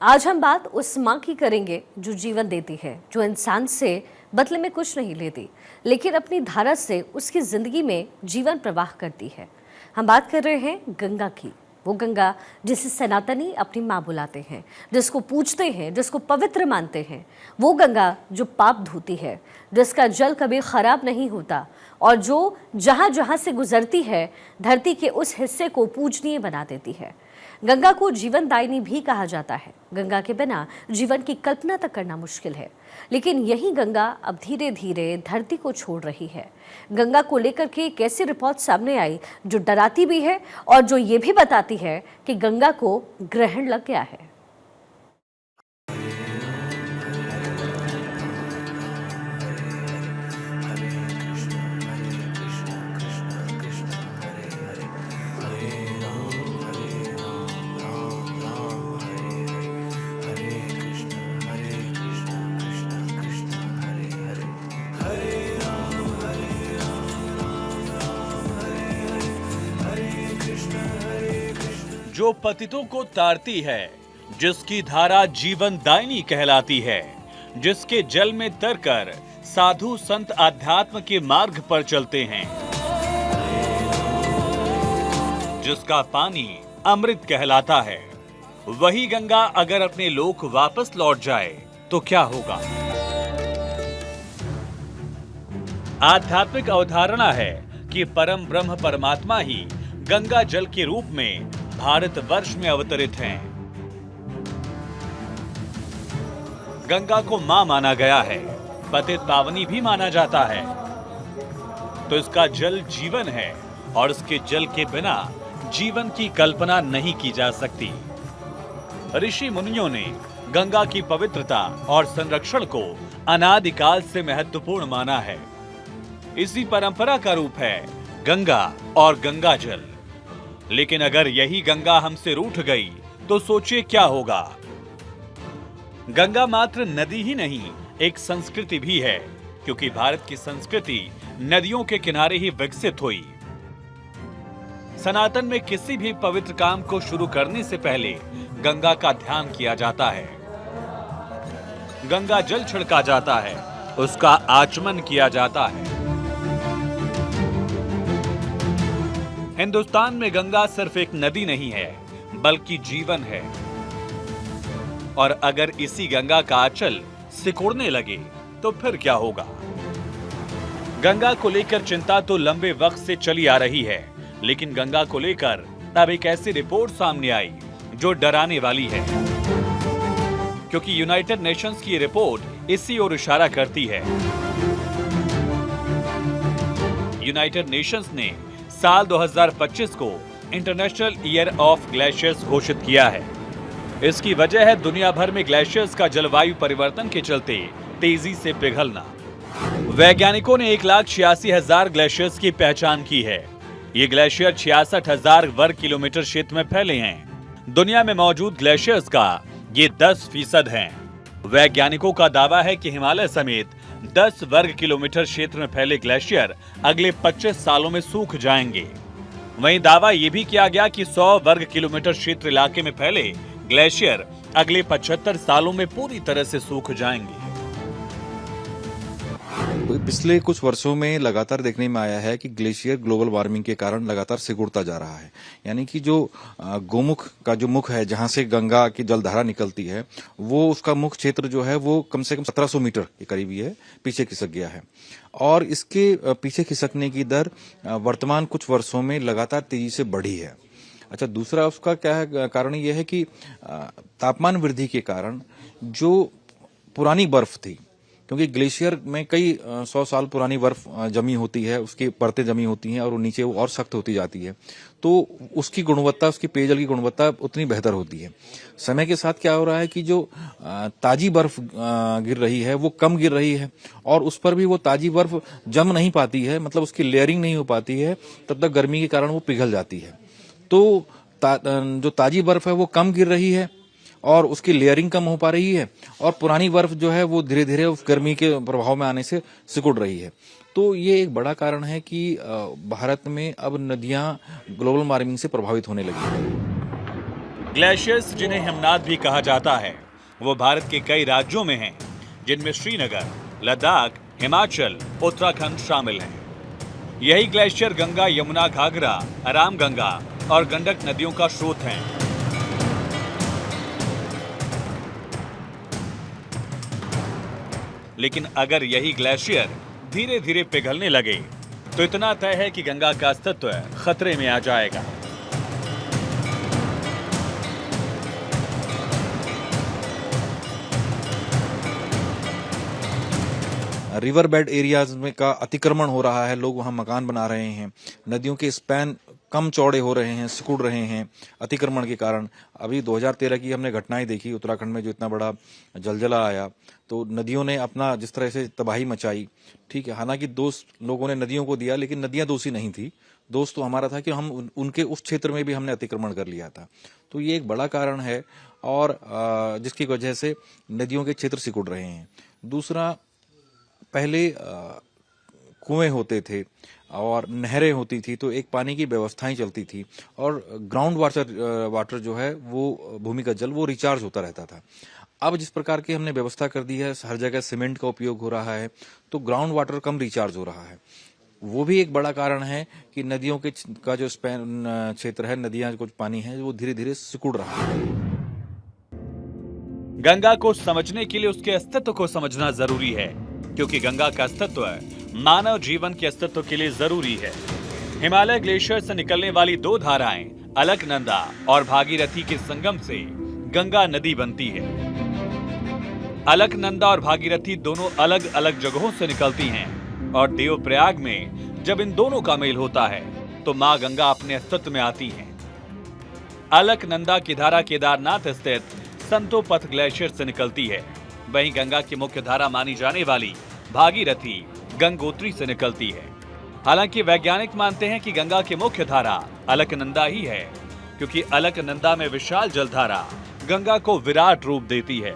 आज हम बात उस माँ की करेंगे जो जीवन देती है, जो इंसान से बदले में कुछ नहीं लेती, लेकिन अपनी धारा से उसकी जिंदगी में जीवन प्रवाह करती है। हम बात कर रहे हैं गंगा की, वो गंगा जिसे सनातनी अपनी माँ बुलाते हैं, जिसको पूजते हैं, जिसको पवित्र मानते हैं। वो गंगा जो पाप धोती है, जिसका जल कभी खराब नहीं होता और जो जहाँ जहाँ से गुजरती है धरती के उस हिस्से को पूजनीय बना देती है। गंगा को जीवनदायिनी भी कहा जाता है। गंगा के बिना जीवन की कल्पना तक करना मुश्किल है, लेकिन यही गंगा अब धीरे धीरे धरती को छोड़ रही है। गंगा को लेकर के एक ऐसी रिपोर्ट सामने आई जो डराती भी है और जो ये भी बताती है कि गंगा को ग्रहण लग गया है। जो पतितों को तारती है, जिसकी धारा जीवन दायिनी कहलाती है, जिसके जल में तरकर साधु संत आध्यात्म के मार्ग पर चलते हैं, जिसका पानी अमृत कहलाता है, वही गंगा अगर अपने लोक वापस लौट जाए तो क्या होगा? आध्यात्मिक अवधारणा है कि परम ब्रह्म परमात्मा ही गंगा जल के रूप में भारतवर्ष में अवतरित हैं। गंगा को मां माना गया है, पतित पावनी भी माना जाता है, तो इसका जल जीवन है और इसके जल के बिना जीवन की कल्पना नहीं की जा सकती। ऋषि मुनियों ने गंगा की पवित्रता और संरक्षण को अनादिकाल से महत्वपूर्ण माना है। इसी परंपरा का रूप है गंगा और गंगा जल। लेकिन अगर यही गंगा हमसे रूठ गई तो सोचिए क्या होगा। गंगा मात्र नदी ही नहीं, एक संस्कृति भी है, क्योंकि भारत की संस्कृति नदियों के किनारे ही विकसित हुई। सनातन में किसी भी पवित्र काम को शुरू करने से पहले गंगा का ध्यान किया जाता है, गंगा जल छिड़का जाता है, उसका आचमन किया जाता है। हिंदुस्तान में गंगा सिर्फ एक नदी नहीं है, बल्कि जीवन है। और अगर इसी गंगा का आंचल सिकुड़ने लगे तो फिर क्या होगा? गंगा को लेकर चिंता तो लंबे वक्त से चली आ रही है, लेकिन गंगा को लेकर अब एक ऐसी रिपोर्ट सामने आई जो डराने वाली है, क्योंकि यूनाइटेड नेशंस की रिपोर्ट इसी ओर इशारा करती है। यूनाइटेड नेशंस ने साल 2025 को इंटरनेशनल ईयर ऑफ ग्लेशियर्स घोषित किया है। इसकी वजह है दुनिया भर में ग्लेशियर्स का जलवायु परिवर्तन के चलते तेजी से पिघलना। वैज्ञानिकों ने 1,86,000 ग्लेशियर्स की पहचान की है। ये ग्लेशियर 66,000 वर्ग किलोमीटर क्षेत्र में फैले हैं। दुनिया में मौजूद ग्लेशियर्स का ये 10% हैं। वैज्ञानिकों का दावा है कि हिमालय समेत 10 वर्ग किलोमीटर क्षेत्र में फैले ग्लेशियर अगले 25 सालों में सूख जाएंगे। वहीं दावा यह भी किया गया कि 100 वर्ग किलोमीटर क्षेत्र इलाके में फैले ग्लेशियर अगले 75 सालों में पूरी तरह से सूख जाएंगे। पिछले कुछ वर्षों में लगातार देखने में आया है कि ग्लेशियर ग्लोबल वार्मिंग के कारण लगातार सिकुड़ता जा रहा है। यानी कि जो गोमुख का जो मुख है, जहां से गंगा की जलधारा निकलती है, वो उसका मुख क्षेत्र जो है वो कम से कम 1700 मीटर के करीब ही है, पीछे खिसक गया है। और इसके पीछे खिसकने की दर वर्तमान कुछ वर्षों में लगातार तेजी से बढ़ी है। अच्छा, दूसरा उसका क्या है कारण? यह है कि तापमान वृद्धि के कारण जो पुरानी बर्फ थी, क्योंकि ग्लेशियर में कई 100 साल पुरानी बर्फ जमी होती है, उसकी परतें जमी होती हैं और वो नीचे वो और सख्त होती जाती है, तो उसकी गुणवत्ता, उसकी पेयजल की गुणवत्ता उतनी बेहतर होती है। समय के साथ क्या हो रहा है कि जो ताजी बर्फ गिर रही है वो कम गिर रही है, और उस पर भी वो ताजी बर्फ जम नहीं पाती है, मतलब उसकी लेयरिंग नहीं हो पाती है, तब तक गर्मी के कारण वो पिघल जाती है। तो जो ताजी बर्फ है वो कम गिर रही है और उसकी लेयरिंग कम हो पा रही है, और पुरानी बर्फ जो है वो धीरे धीरे उस गर्मी के प्रभाव में आने से सिकुड़ रही है। तो ये एक बड़ा कारण है कि भारत में अब नदियां ग्लोबल वार्मिंग से प्रभावित होने लगी हैं। ग्लेशियर्स जिन्हें हिमनाद भी कहा जाता है वो भारत के कई राज्यों में हैं, जिनमें श्रीनगर, लद्दाख, हिमाचल, उत्तराखंड शामिल हैं। यही ग्लेशियर गंगा, यमुना, घाघरा, रामगंगा और गंडक नदियों का स्रोत हैं। लेकिन अगर यही ग्लेशियर धीरे धीरे पिघलने लगे तो इतना तय है कि गंगा का अस्तित्व खतरे में आ जाएगा। रिवर बेड एरियाज में का अतिक्रमण हो रहा है, लोग वहां मकान बना रहे हैं, नदियों के स्पैन कम चौड़े हो रहे हैं, सिकुड़ रहे हैं अतिक्रमण के कारण। अभी 2013 की हमने घटनाएं देखी उत्तराखंड में, जो इतना बड़ा जलजला आया, तो नदियों ने अपना जिस तरह से तबाही मचाई। ठीक है, हालांकि दोष लोगों ने नदियों को दिया, लेकिन नदियां दोषी नहीं थी। दोष तो हमारा था कि हम उनके उस क्षेत्र में भी हमने अतिक्रमण कर लिया था। तो ये एक बड़ा कारण है, और जिसकी वजह से नदियों के क्षेत्र सिकुड़ रहे हैं। दूसरा, पहले कुएं होते थे और नहरें होती थी, तो एक पानी की व्यवस्थाएं चलती थी, और ग्राउंड वाटर जो है वो भूमिगत जल वो रिचार्ज होता रहता था। अब जिस प्रकार की हमने व्यवस्था कर दी है, हर जगह सीमेंट का उपयोग हो रहा है, तो ग्राउंड वाटर कम रिचार्ज हो रहा है। वो भी एक बड़ा कारण है कि नदियों के का जो स्पैन क्षेत्र है, नदियां कुछ पानी है, वो धीरे धीरे सिकुड़ रहा है। गंगा को समझने के लिए उसके अस्तित्व को समझना जरूरी है, क्योंकि गंगा का अस्तित्व मानव जीवन के अस्तित्व के लिए जरूरी है। हिमालय ग्लेशियर से निकलने वाली दो धाराएं अलकनंदा और भागीरथी के संगम से गंगा नदी बनती है। अलकनंदा और भागीरथी दोनों अलग अलग जगहों से निकलती हैं, और देवप्रयाग में जब इन दोनों का मेल होता है तो मां गंगा अपने अस्तित्व में आती हैं। अलकनंदा की धारा केदारनाथ स्थित संतोपथ ग्लेशियर से निकलती है, वहीं गंगा की मुख्य धारा मानी जाने वाली भागीरथी गंगोत्री से निकलती है। हालांकि वैज्ञानिक मानते हैं कि गंगा की मुख्य धारा अलकनंदा ही है, क्योंकि अलकनंदा में विशाल जलधारा गंगा को विराट रूप देती है।